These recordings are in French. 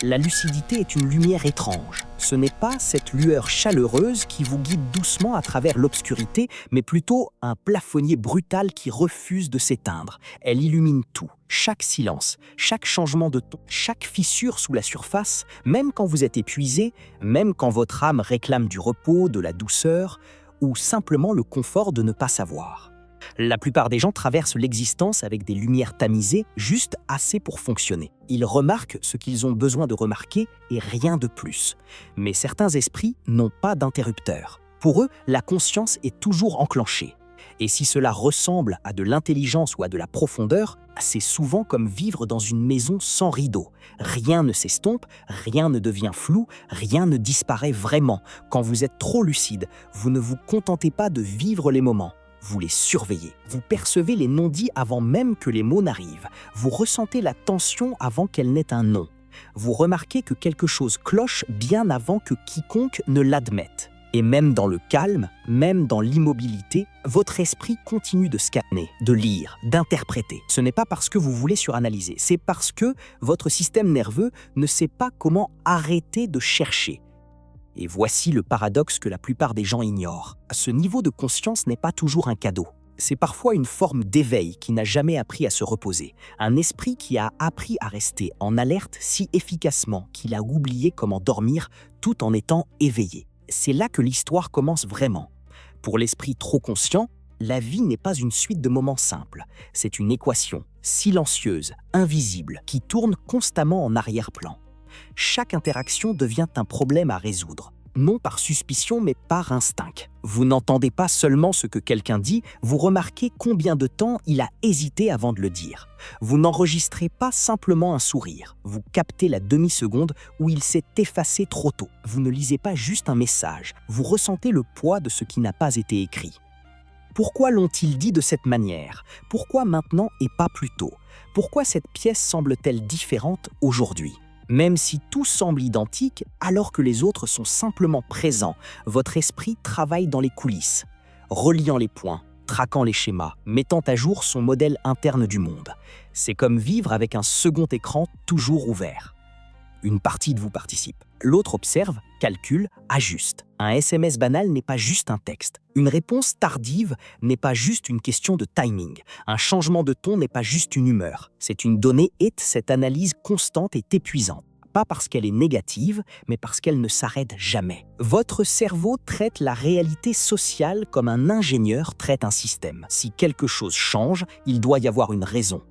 La lucidité est une lumière étrange. Ce n'est pas cette lueur chaleureuse qui vous guide doucement à travers l'obscurité, mais plutôt un plafonnier brutal qui refuse de s'éteindre. Elle illumine tout, chaque silence, chaque changement de ton, chaque fissure sous la surface, même quand vous êtes épuisé, même quand votre âme réclame du repos, de la douceur, ou simplement le confort de ne pas savoir. La plupart des gens traversent l'existence avec des lumières tamisées, juste assez pour fonctionner. Ils remarquent ce qu'ils ont besoin de remarquer et rien de plus. Mais certains esprits n'ont pas d'interrupteur. Pour eux, la conscience est toujours enclenchée. Et si cela ressemble à de l'intelligence ou à de la profondeur, c'est souvent comme vivre dans une maison sans rideaux. Rien ne s'estompe, rien ne devient flou, rien ne disparaît vraiment. Quand vous êtes trop lucide, vous ne vous contentez pas de vivre les moments. Vous les surveillez. Vous percevez les non-dits avant même que les mots n'arrivent. Vous ressentez la tension avant qu'elle n'ait un nom. Vous remarquez que quelque chose cloche bien avant que quiconque ne l'admette. Et même dans le calme, même dans l'immobilité, votre esprit continue de scanner, de lire, d'interpréter. Ce n'est pas parce que vous voulez suranalyser, c'est parce que votre système nerveux ne sait pas comment arrêter de chercher. Et voici le paradoxe que la plupart des gens ignorent. Ce niveau de conscience n'est pas toujours un cadeau. C'est parfois une forme d'éveil qui n'a jamais appris à se reposer. Un esprit qui a appris à rester en alerte si efficacement qu'il a oublié comment dormir tout en étant éveillé. C'est là que l'histoire commence vraiment. Pour l'esprit trop conscient, la vie n'est pas une suite de moments simples. C'est une équation, silencieuse, invisible, qui tourne constamment en arrière-plan. Chaque interaction devient un problème à résoudre, non par suspicion mais par instinct. Vous n'entendez pas seulement ce que quelqu'un dit, vous remarquez combien de temps il a hésité avant de le dire. Vous n'enregistrez pas simplement un sourire, vous captez la demi-seconde où il s'est effacé trop tôt. Vous ne lisez pas juste un message, vous ressentez le poids de ce qui n'a pas été écrit. Pourquoi l'ont-ils dit de cette manière? Pourquoi maintenant et pas plus tôt? Pourquoi cette pièce semble-t-elle différente aujourd'hui? Même si tout semble identique, alors que les autres sont simplement présents, votre esprit travaille dans les coulisses, reliant les points, traquant les schémas, mettant à jour son modèle interne du monde. C'est comme vivre avec un second écran toujours ouvert. Une partie de vous participe. L'autre observe, calcule, ajuste. Un SMS banal n'est pas juste un texte. Une réponse tardive n'est pas juste une question de timing. Un changement de ton n'est pas juste une humeur. C'est une donnée et cette analyse constante est épuisante. Pas parce qu'elle est négative, mais parce qu'elle ne s'arrête jamais. Votre cerveau traite la réalité sociale comme un ingénieur traite un système. Si quelque chose change, il doit y avoir une raison.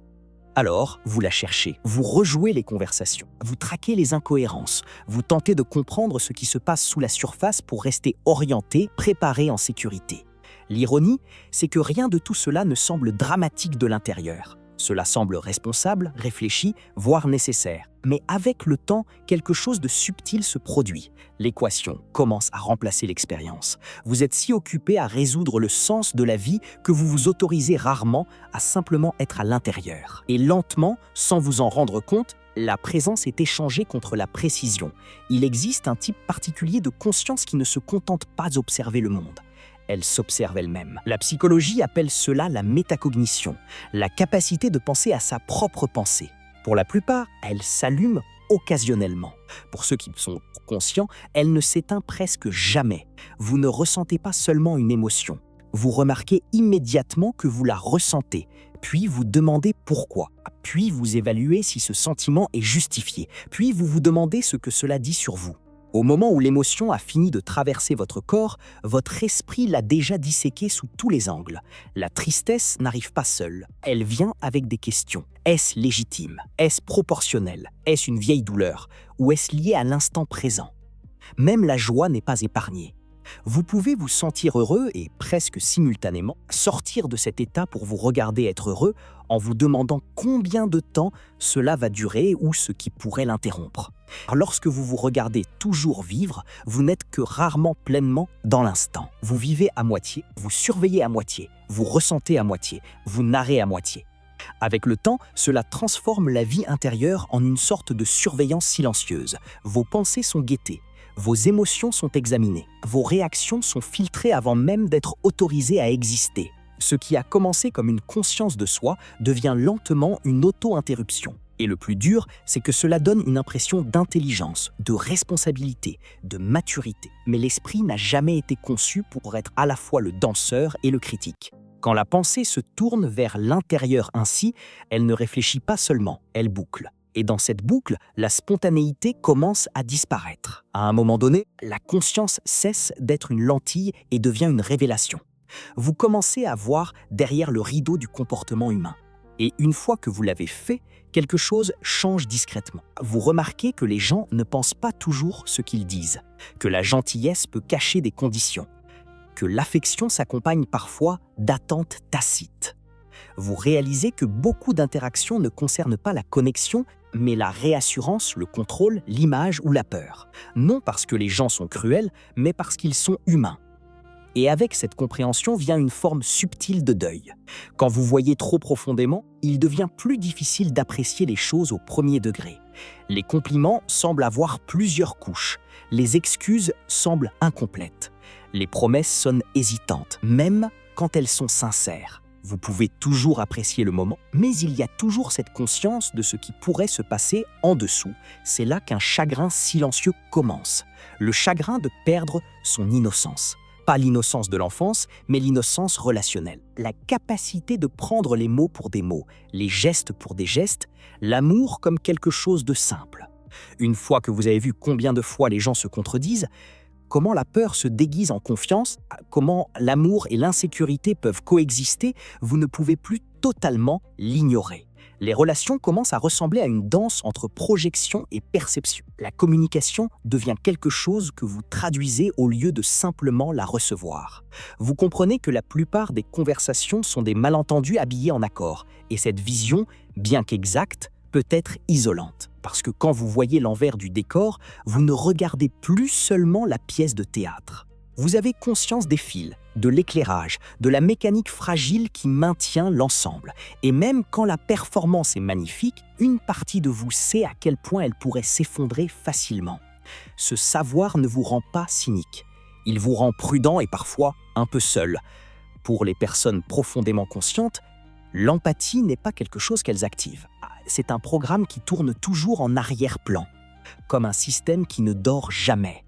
Alors, vous la cherchez, vous rejouez les conversations, vous traquez les incohérences, vous tentez de comprendre ce qui se passe sous la surface pour rester orienté, préparé en sécurité. L'ironie, c'est que rien de tout cela ne semble dramatique de l'intérieur. Cela semble responsable, réfléchi, voire nécessaire. Mais avec le temps, quelque chose de subtil se produit. L'équation commence à remplacer l'expérience. Vous êtes si occupé à résoudre le sens de la vie que vous vous autorisez rarement à simplement être à l'intérieur. Et lentement, sans vous en rendre compte, la présence est échangée contre la précision. Il existe un type particulier de conscience qui ne se contente pas d'observer le monde. Elle s'observe elle-même. La psychologie appelle cela la métacognition, la capacité de penser à sa propre pensée. Pour la plupart, elle s'allume occasionnellement. Pour ceux qui sont conscients, elle ne s'éteint presque jamais. Vous ne ressentez pas seulement une émotion. Vous remarquez immédiatement que vous la ressentez, puis vous demandez pourquoi. Puis vous évaluez si ce sentiment est justifié. Puis vous vous demandez ce que cela dit sur vous. Au moment où l'émotion a fini de traverser votre corps, votre esprit l'a déjà disséquée sous tous les angles. La tristesse n'arrive pas seule, elle vient avec des questions. Est-ce légitime? Est-ce proportionnel? Est-ce une vieille douleur? Ou est-ce lié à l'instant présent? Même la joie n'est pas épargnée. Vous pouvez vous sentir heureux et presque simultanément sortir de cet état pour vous regarder être heureux en vous demandant combien de temps cela va durer ou ce qui pourrait l'interrompre. Lorsque vous vous regardez toujours vivre, vous n'êtes que rarement pleinement dans l'instant. Vous vivez à moitié, vous surveillez à moitié, vous ressentez à moitié, vous narrez à moitié. Avec le temps, cela transforme la vie intérieure en une sorte de surveillance silencieuse. Vos pensées sont guettées. Vos émotions sont examinées, vos réactions sont filtrées avant même d'être autorisées à exister. Ce qui a commencé comme une conscience de soi devient lentement une auto-interruption. Et le plus dur, c'est que cela donne une impression d'intelligence, de responsabilité, de maturité. Mais l'esprit n'a jamais été conçu pour être à la fois le danseur et le critique. Quand la pensée se tourne vers l'intérieur ainsi, elle ne réfléchit pas seulement, elle boucle. Et dans cette boucle, la spontanéité commence à disparaître. À un moment donné, la conscience cesse d'être une lentille et devient une révélation. Vous commencez à voir derrière le rideau du comportement humain. Et une fois que vous l'avez fait, quelque chose change discrètement. Vous remarquez que les gens ne pensent pas toujours ce qu'ils disent, que la gentillesse peut cacher des conditions, que l'affection s'accompagne parfois d'attentes tacites. Vous réalisez que beaucoup d'interactions ne concernent pas la connexion, mais la réassurance, le contrôle, l'image ou la peur. Non parce que les gens sont cruels, mais parce qu'ils sont humains. Et avec cette compréhension vient une forme subtile de deuil. Quand vous voyez trop profondément, il devient plus difficile d'apprécier les choses au premier degré. Les compliments semblent avoir plusieurs couches. Les excuses semblent incomplètes. Les promesses sonnent hésitantes, même quand elles sont sincères. Vous pouvez toujours apprécier le moment, mais il y a toujours cette conscience de ce qui pourrait se passer en dessous. C'est là qu'un chagrin silencieux commence. Le chagrin de perdre son innocence. Pas l'innocence de l'enfance, mais l'innocence relationnelle. La capacité de prendre les mots pour des mots, les gestes pour des gestes, l'amour comme quelque chose de simple. Une fois que vous avez vu combien de fois les gens se contredisent, comment la peur se déguise en confiance, comment l'amour et l'insécurité peuvent coexister, vous ne pouvez plus totalement l'ignorer. Les relations commencent à ressembler à une danse entre projection et perception. La communication devient quelque chose que vous traduisez au lieu de simplement la recevoir. Vous comprenez que la plupart des conversations sont des malentendus habillés en accord, et cette vision, bien qu'exacte, peut être isolante. Parce que quand vous voyez l'envers du décor, vous ne regardez plus seulement la pièce de théâtre. Vous avez conscience des fils, de l'éclairage, de la mécanique fragile qui maintient l'ensemble. Et même quand la performance est magnifique, une partie de vous sait à quel point elle pourrait s'effondrer facilement. Ce savoir ne vous rend pas cynique. Il vous rend prudent et parfois un peu seul. Pour les personnes profondément conscientes, l'empathie n'est pas quelque chose qu'elles activent. C'est un programme qui tourne toujours en arrière-plan, comme un système qui ne dort jamais.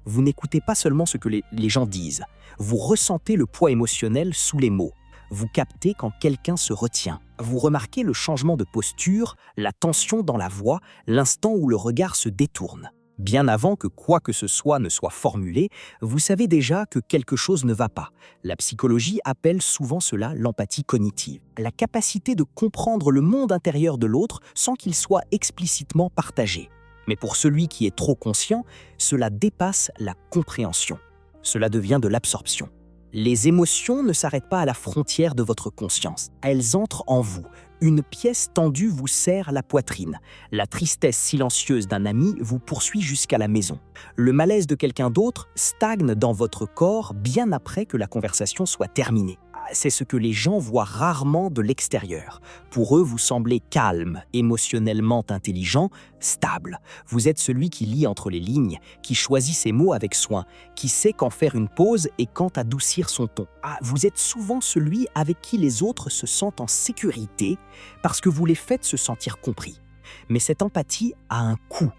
Vous n'écoutez pas seulement ce que les gens disent, vous ressentez le poids émotionnel sous les mots. Vous captez quand quelqu'un se retient. Vous remarquez le changement de posture, la tension dans la voix, l'instant où le regard se détourne. Bien avant que quoi que ce soit ne soit formulé, vous savez déjà que quelque chose ne va pas. La psychologie appelle souvent cela l'empathie cognitive. La capacité de comprendre le monde intérieur de l'autre sans qu'il soit explicitement partagé. Mais pour celui qui est trop conscient, cela dépasse la compréhension. Cela devient de l'absorption. Les émotions ne s'arrêtent pas à la frontière de votre conscience. Elles entrent en vous. Une pièce tendue vous serre la poitrine. La tristesse silencieuse d'un ami vous poursuit jusqu'à la maison. Le malaise de quelqu'un d'autre stagne dans votre corps bien après que la conversation soit terminée. C'est ce que les gens voient rarement de l'extérieur. Pour eux, vous semblez calme, émotionnellement intelligent, stable. Vous êtes celui qui lit entre les lignes, qui choisit ses mots avec soin, qui sait quand faire une pause et quand adoucir son ton. Vous êtes souvent celui avec qui les autres se sentent en sécurité parce que vous les faites se sentir compris. Mais cette empathie a un coût.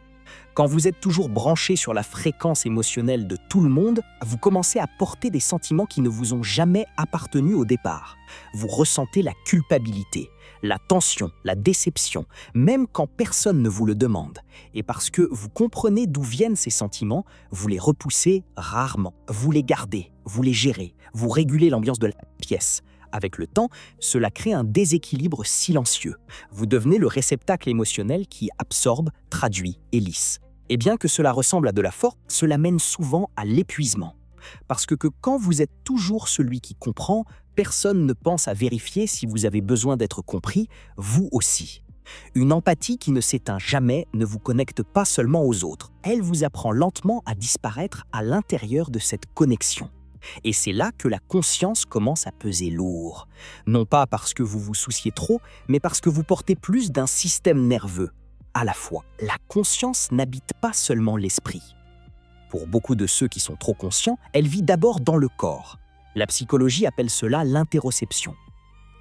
Quand vous êtes toujours branché sur la fréquence émotionnelle de tout le monde, vous commencez à porter des sentiments qui ne vous ont jamais appartenu au départ. Vous ressentez la culpabilité, la tension, la déception, même quand personne ne vous le demande. Et parce que vous comprenez d'où viennent ces sentiments, vous les repoussez rarement. Vous les gardez, vous les gérez, vous régulez l'ambiance de la pièce. Avec le temps, cela crée un déséquilibre silencieux. Vous devenez le réceptacle émotionnel qui absorbe, traduit et lisse. Et bien que cela ressemble à de la force, cela mène souvent à l'épuisement. Parce que quand vous êtes toujours celui qui comprend, personne ne pense à vérifier si vous avez besoin d'être compris, vous aussi. Une empathie qui ne s'éteint jamais ne vous connecte pas seulement aux autres. Elle vous apprend lentement à disparaître à l'intérieur de cette connexion. Et c'est là que la conscience commence à peser lourd. Non pas parce que vous vous souciez trop, mais parce que vous portez plus d'un système nerveux. À la fois, la conscience n'habite pas seulement l'esprit. Pour beaucoup de ceux qui sont trop conscients, elle vit d'abord dans le corps. La psychologie appelle cela l'interoception.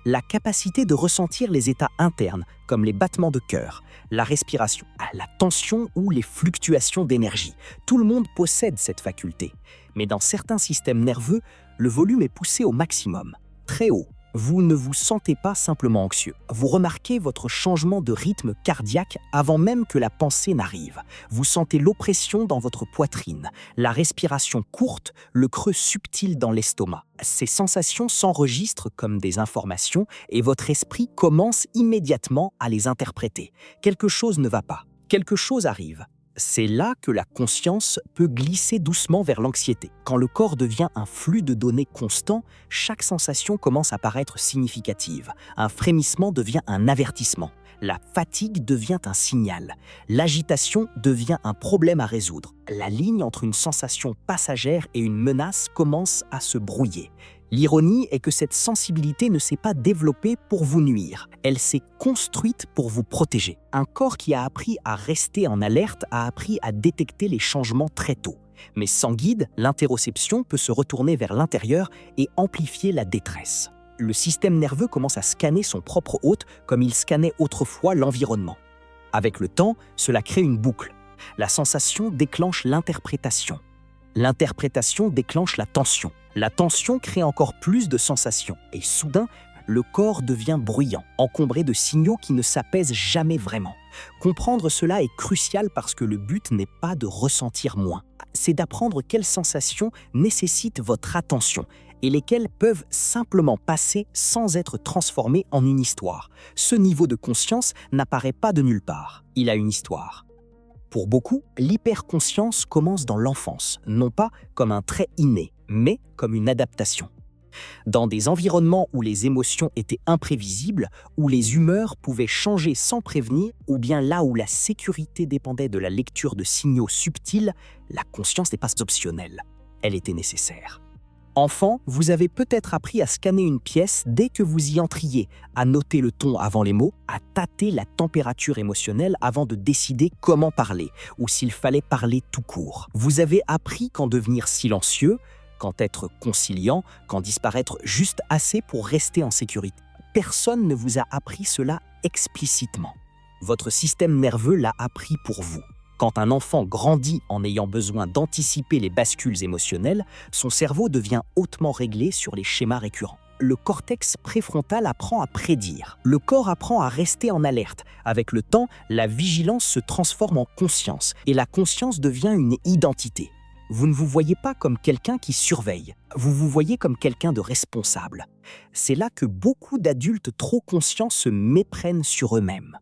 la capacité de ressentir les états internes, comme les battements de cœur, la respiration, la tension ou les fluctuations d'énergie. Tout le monde possède cette faculté. Mais dans certains systèmes nerveux, le volume est poussé au maximum, très haut. Vous ne vous sentez pas simplement anxieux. Vous remarquez votre changement de rythme cardiaque avant même que la pensée n'arrive. Vous sentez l'oppression dans votre poitrine, la respiration courte, le creux subtil dans l'estomac. Ces sensations s'enregistrent comme des informations et votre esprit commence immédiatement à les interpréter. Quelque chose ne va pas. Quelque chose arrive. C'est là que la conscience peut glisser doucement vers l'anxiété. Quand le corps devient un flux de données constant, chaque sensation commence à paraître significative. Un frémissement devient un avertissement. La fatigue devient un signal. L'agitation devient un problème à résoudre. La ligne entre une sensation passagère et une menace commence à se brouiller. L'ironie est que cette sensibilité ne s'est pas développée pour vous nuire, elle s'est construite pour vous protéger. Un corps qui a appris à rester en alerte a appris à détecter les changements très tôt. Mais sans guide, l'interoception peut se retourner vers l'intérieur et amplifier la détresse. Le système nerveux commence à scanner son propre hôte comme il scannait autrefois l'environnement. Avec le temps, cela crée une boucle. La sensation déclenche l'interprétation. L'interprétation déclenche la tension. La tension crée encore plus de sensations et soudain, le corps devient bruyant, encombré de signaux qui ne s'apaisent jamais vraiment. Comprendre cela est crucial parce que le but n'est pas de ressentir moins, c'est d'apprendre quelles sensations nécessitent votre attention et lesquelles peuvent simplement passer sans être transformées en une histoire. Ce niveau de conscience n'apparaît pas de nulle part, il a une histoire. Pour beaucoup, l'hyperconscience commence dans l'enfance, non pas comme un trait inné, mais comme une adaptation. Dans des environnements où les émotions étaient imprévisibles, où les humeurs pouvaient changer sans prévenir, ou bien là où la sécurité dépendait de la lecture de signaux subtils, la conscience n'est pas optionnelle, elle était nécessaire. Enfant, vous avez peut-être appris à scanner une pièce dès que vous y entriez, à noter le ton avant les mots, à tâter la température émotionnelle avant de décider comment parler, ou s'il fallait parler tout court. Vous avez appris quand devenir silencieux, quand être conciliant, quand disparaître juste assez pour rester en sécurité. Personne ne vous a appris cela explicitement. Votre système nerveux l'a appris pour vous. Quand un enfant grandit en ayant besoin d'anticiper les bascules émotionnelles, son cerveau devient hautement réglé sur les schémas récurrents. Le cortex préfrontal apprend à prédire. Le corps apprend à rester en alerte. Avec le temps, la vigilance se transforme en conscience et la conscience devient une identité. Vous ne vous voyez pas comme quelqu'un qui surveille, vous vous voyez comme quelqu'un de responsable. C'est là que beaucoup d'adultes trop conscients se méprennent sur eux-mêmes.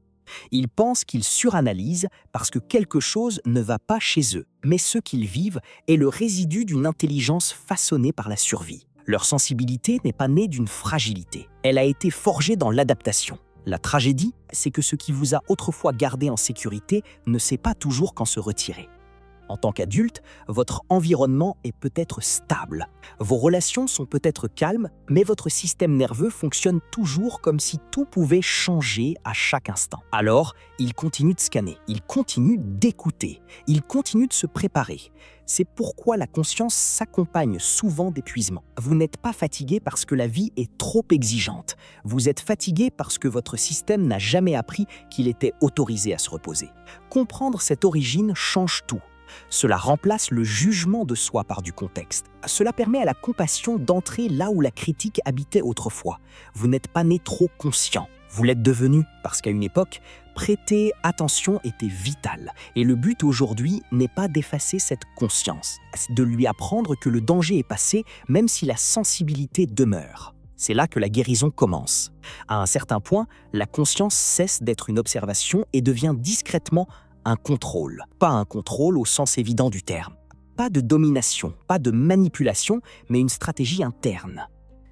Ils pensent qu'ils suranalysent parce que quelque chose ne va pas chez eux, mais ce qu'ils vivent est le résidu d'une intelligence façonnée par la survie. Leur sensibilité n'est pas née d'une fragilité, elle a été forgée dans l'adaptation. La tragédie, c'est que ce qui vous a autrefois gardé en sécurité ne sait pas toujours quand se retirer. En tant qu'adulte, votre environnement est peut-être stable. Vos relations sont peut-être calmes, mais votre système nerveux fonctionne toujours comme si tout pouvait changer à chaque instant. Alors, il continue de scanner, il continue d'écouter, il continue de se préparer. C'est pourquoi la conscience s'accompagne souvent d'épuisement. Vous n'êtes pas fatigué parce que la vie est trop exigeante. Vous êtes fatigué parce que votre système n'a jamais appris qu'il était autorisé à se reposer. Comprendre cette origine change tout. Cela remplace le jugement de soi par du contexte. Cela permet à la compassion d'entrer là où la critique habitait autrefois. Vous n'êtes pas né trop conscient. Vous l'êtes devenu parce qu'à une époque, prêter attention était vital. Et le but aujourd'hui n'est pas d'effacer cette conscience, c'est de lui apprendre que le danger est passé même si la sensibilité demeure. C'est là que la guérison commence. À un certain point, la conscience cesse d'être une observation et devient discrètement un contrôle. Pas un contrôle au sens évident du terme. Pas de domination, pas de manipulation, mais une stratégie interne.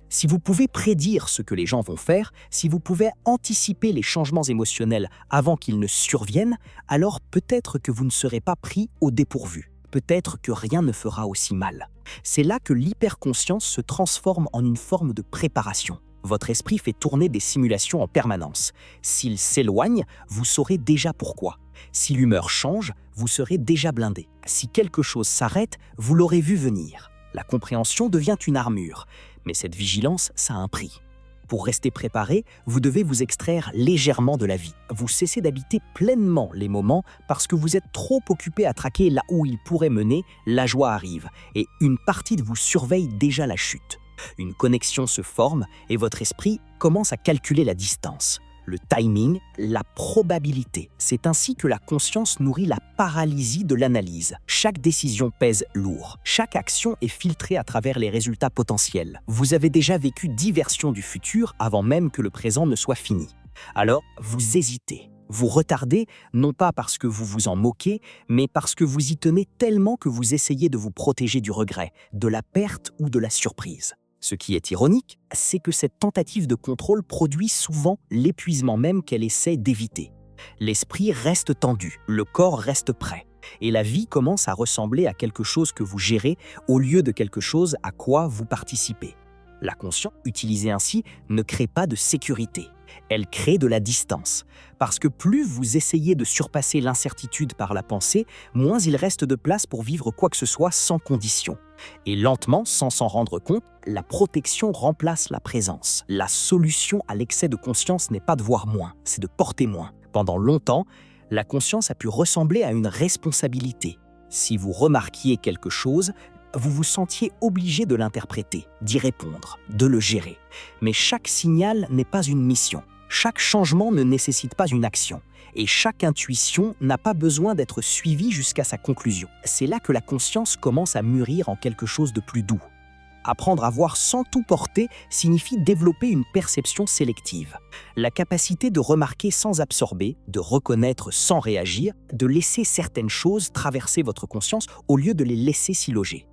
Si vous pouvez prédire ce que les gens vont faire, si vous pouvez anticiper les changements émotionnels avant qu'ils ne surviennent, alors peut-être que vous ne serez pas pris au dépourvu. Peut-être que rien ne fera aussi mal. C'est là que l'hyperconscience se transforme en une forme de préparation. Votre esprit fait tourner des simulations en permanence. S'il s'éloigne, vous saurez déjà pourquoi. Si l'humeur change, vous serez déjà blindé. Si quelque chose s'arrête, vous l'aurez vu venir. La compréhension devient une armure, mais cette vigilance, ça a un prix. Pour rester préparé, vous devez vous extraire légèrement de la vie. Vous cessez d'habiter pleinement les moments parce que vous êtes trop occupé à traquer là où il pourrait mener, la joie arrive et une partie de vous surveille déjà la chute. Une connexion se forme et votre esprit commence à calculer la distance, le timing, la probabilité. C'est ainsi que la conscience nourrit la paralysie de l'analyse. Chaque décision pèse lourd. Chaque action est filtrée à travers les résultats potentiels. Vous avez déjà vécu 10 versions du futur avant même que le présent ne soit fini. Alors, vous hésitez. Vous retardez, non pas parce que vous vous en moquez, mais parce que vous y tenez tellement que vous essayez de vous protéger du regret, de la perte ou de la surprise. Ce qui est ironique, c'est que cette tentative de contrôle produit souvent l'épuisement même qu'elle essaie d'éviter. L'esprit reste tendu, le corps reste prêt, et la vie commence à ressembler à quelque chose que vous gérez au lieu de quelque chose à quoi vous participez. La conscience, utilisée ainsi, ne crée pas de sécurité. Elle crée de la distance. Parce que plus vous essayez de surpasser l'incertitude par la pensée, moins il reste de place pour vivre quoi que ce soit sans condition. Et lentement, sans s'en rendre compte, la protection remplace la présence. La solution à l'excès de conscience n'est pas de voir moins, c'est de porter moins. Pendant longtemps, la conscience a pu ressembler à une responsabilité. Si vous remarquiez quelque chose, vous vous sentiez obligé de l'interpréter, d'y répondre, de le gérer. Mais chaque signal n'est pas une mission. Chaque changement ne nécessite pas une action. Et chaque intuition n'a pas besoin d'être suivie jusqu'à sa conclusion. C'est là que la conscience commence à mûrir en quelque chose de plus doux. Apprendre à voir sans tout porter signifie développer une perception sélective. La capacité de remarquer sans absorber, de reconnaître sans réagir, de laisser certaines choses traverser votre conscience au lieu de les laisser s'y loger.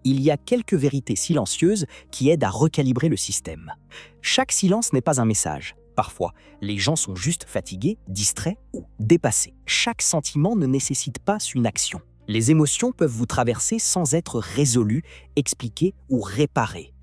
Il y a quelques vérités silencieuses qui aident à recalibrer le système. Chaque silence n'est pas un message. Parfois, les gens sont juste fatigués, distraits ou dépassés. Chaque sentiment ne nécessite pas une action. Les émotions peuvent vous traverser sans être résolues, expliquées ou réparées.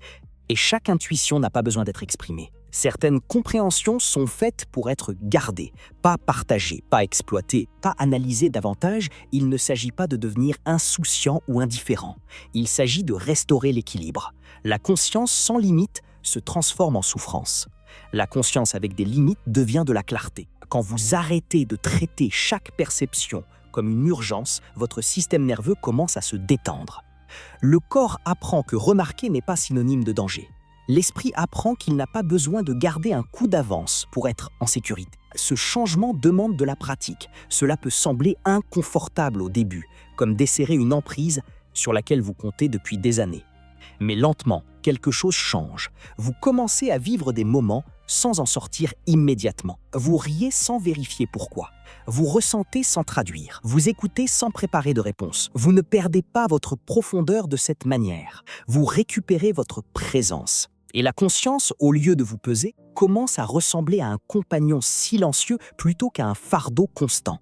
Et chaque intuition n'a pas besoin d'être exprimée. Certaines compréhensions sont faites pour être gardées, pas partagées, pas exploitées, pas analysées davantage. Il ne s'agit pas de devenir insouciant ou indifférent. Il s'agit de restaurer l'équilibre. La conscience sans limite se transforme en souffrance. La conscience avec des limites devient de la clarté. Quand vous arrêtez de traiter chaque perception comme une urgence, votre système nerveux commence à se détendre. Le corps apprend que remarquer n'est pas synonyme de danger. L'esprit apprend qu'il n'a pas besoin de garder un coup d'avance pour être en sécurité. Ce changement demande de la pratique. Cela peut sembler inconfortable au début, comme desserrer une emprise sur laquelle vous comptez depuis des années. Mais lentement, quelque chose change. Vous commencez à vivre des moments sans en sortir immédiatement. Vous riez sans vérifier pourquoi. Vous ressentez sans traduire. Vous écoutez sans préparer de réponse. Vous ne perdez pas votre profondeur de cette manière. Vous récupérez votre présence. Et la conscience, au lieu de vous peser, commence à ressembler à un compagnon silencieux plutôt qu'à un fardeau constant.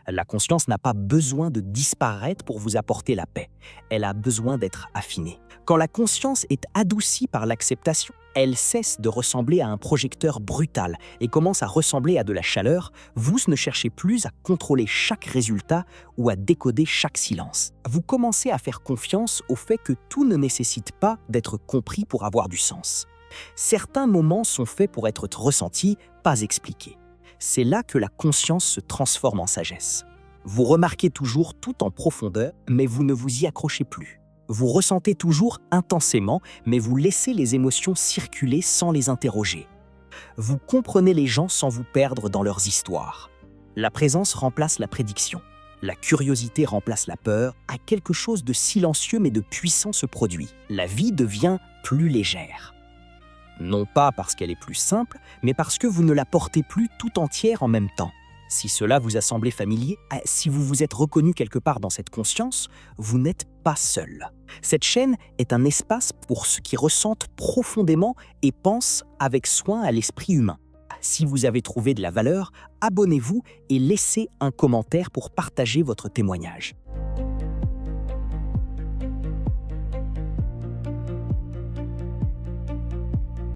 La conscience n'a pas besoin de disparaître pour vous apporter la paix. Elle a besoin d'être affinée. Quand la conscience est adoucie par l'acceptation, elle cesse de ressembler à un projecteur brutal et commence à ressembler à de la chaleur. Vous ne cherchez plus à contrôler chaque résultat ou à décoder chaque silence. Vous commencez à faire confiance au fait que tout ne nécessite pas d'être compris pour avoir du sens. Certains moments sont faits pour être ressentis, pas expliqués. C'est là que la conscience se transforme en sagesse. Vous remarquez toujours tout en profondeur, mais vous ne vous y accrochez plus. Vous ressentez toujours intensément, mais vous laissez les émotions circuler sans les interroger. Vous comprenez les gens sans vous perdre dans leurs histoires. La présence remplace la prédiction. La curiosité remplace la peur. À quelque chose de silencieux mais de puissant se produit. La vie devient plus légère. Non pas parce qu'elle est plus simple, mais parce que vous ne la portez plus tout entière en même temps. Si cela vous a semblé familier, si vous vous êtes reconnu quelque part dans cette conscience, vous n'êtes pas seul. Cette chaîne est un espace pour ceux qui ressentent profondément et pensent avec soin à l'esprit humain. Si vous avez trouvé de la valeur, abonnez-vous et laissez un commentaire pour partager votre témoignage.